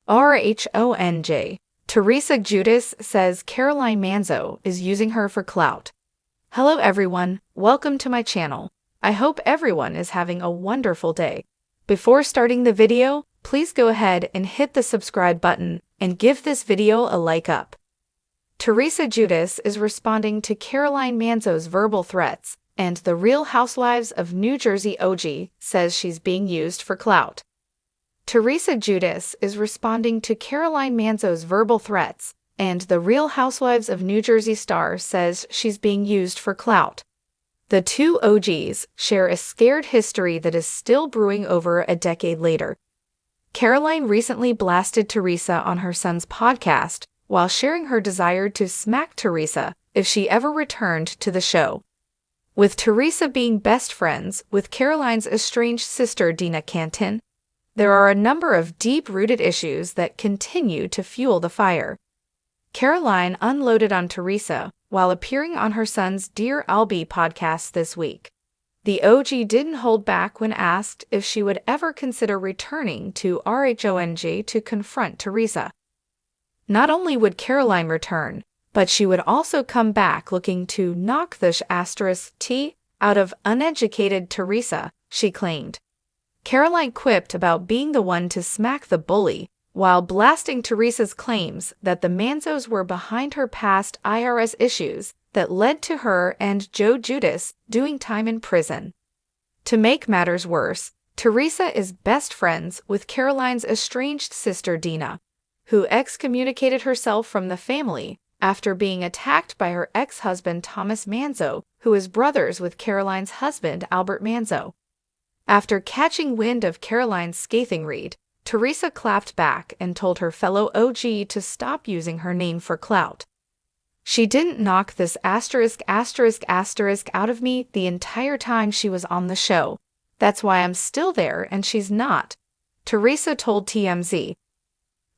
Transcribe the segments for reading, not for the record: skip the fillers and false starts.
Rhonj. Teresa Giudice says Caroline Manzo is using her for clout. Hello everyone, welcome to my channel. I hope everyone is having a wonderful day. Before starting the video, please go ahead and hit the subscribe button and give this video a like up. Teresa Giudice is responding to Caroline Manzo's verbal threats, and the Real Housewives of New Jersey OG says she's being used for clout. Teresa Giudice is responding to Caroline Manzo's verbal threats, and the Real Housewives of New Jersey star says she's being used for clout. The two OGs share a scared history that is still brewing over a decade later. Caroline recently blasted Teresa on her son's podcast while sharing her desire to smack Teresa if she ever returned to the show. With Teresa being best friends with Caroline's estranged sister Dina Cantin, there are a number of deep-rooted issues that continue to fuel the fire. Caroline unloaded on Teresa while appearing on her son's Dear Albie podcast this week. The OG didn't hold back when asked if she would ever consider returning to Rhonj to confront Teresa. Not only would Caroline return, but she would also come back looking to knock the *T out of uneducated Teresa, she claimed. Caroline quipped about being the one to smack the bully, while blasting Teresa's claims that the Manzos were behind her past IRS issues that led to her and Joe Giudice doing time in prison. To make matters worse, Teresa is best friends with Caroline's estranged sister Dina, who excommunicated herself from the family after being attacked by her ex-husband Thomas Manzo, who is brothers with Caroline's husband Albert Manzo. After catching wind of Caroline's scathing read, Teresa clapped back and told her fellow OG to stop using her name for clout. She didn't knock this **** out of me the entire time she was on the show. That's why I'm still there and she's not, Teresa told TMZ.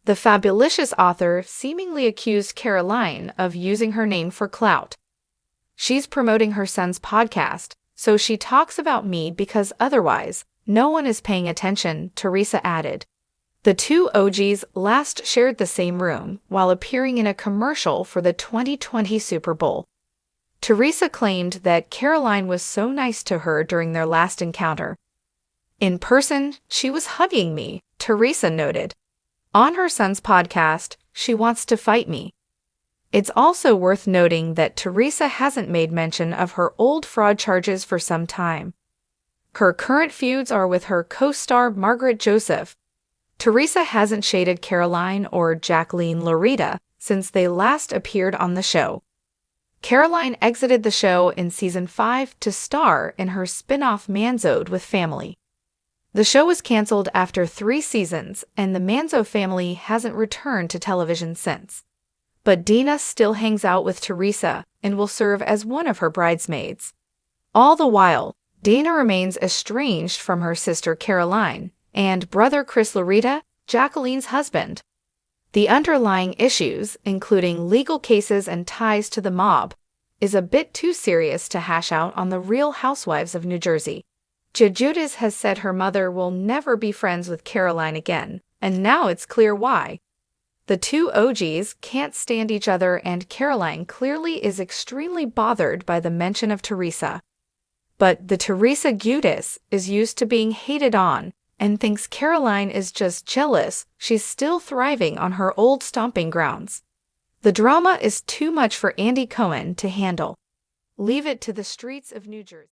The fabulous author seemingly accused Caroline of using her name for clout. She's promoting her son's podcast, so she talks about me because otherwise, no one is paying attention, Teresa added. The two OGs last shared the same room while appearing in a commercial for the 2020 Super Bowl. Teresa claimed that Caroline was so nice to her during their last encounter. In person, she was hugging me, Teresa noted. On her son's podcast, she wants to fight me. It's also worth noting that Teresa hasn't made mention of her old fraud charges for some time. Her current feuds are with her co-star Margaret Joseph. Teresa hasn't shaded Caroline or Jacqueline Loretta since they last appeared on the show. Caroline exited the show in season 5 to star in her spin-off Manzode with Family. The show was canceled after 3 seasons, and the Manzo family hasn't returned to television since. But Dina still hangs out with Teresa and will serve as one of her bridesmaids. All the while, Dina remains estranged from her sister Caroline and brother Chris Loretta, Jacqueline's husband. The underlying issues, including legal cases and ties to the mob, is a bit too serious to hash out on the Real Housewives of New Jersey. Giudice has said her mother will never be friends with Caroline again, and now it's clear why. The two OGs can't stand each other, and Caroline clearly is extremely bothered by the mention of Teresa. But the Teresa Giudice is used to being hated on and thinks Caroline is just jealous she's still thriving on her old stomping grounds. The drama is too much for Andy Cohen to handle. Leave it to the streets of New Jersey.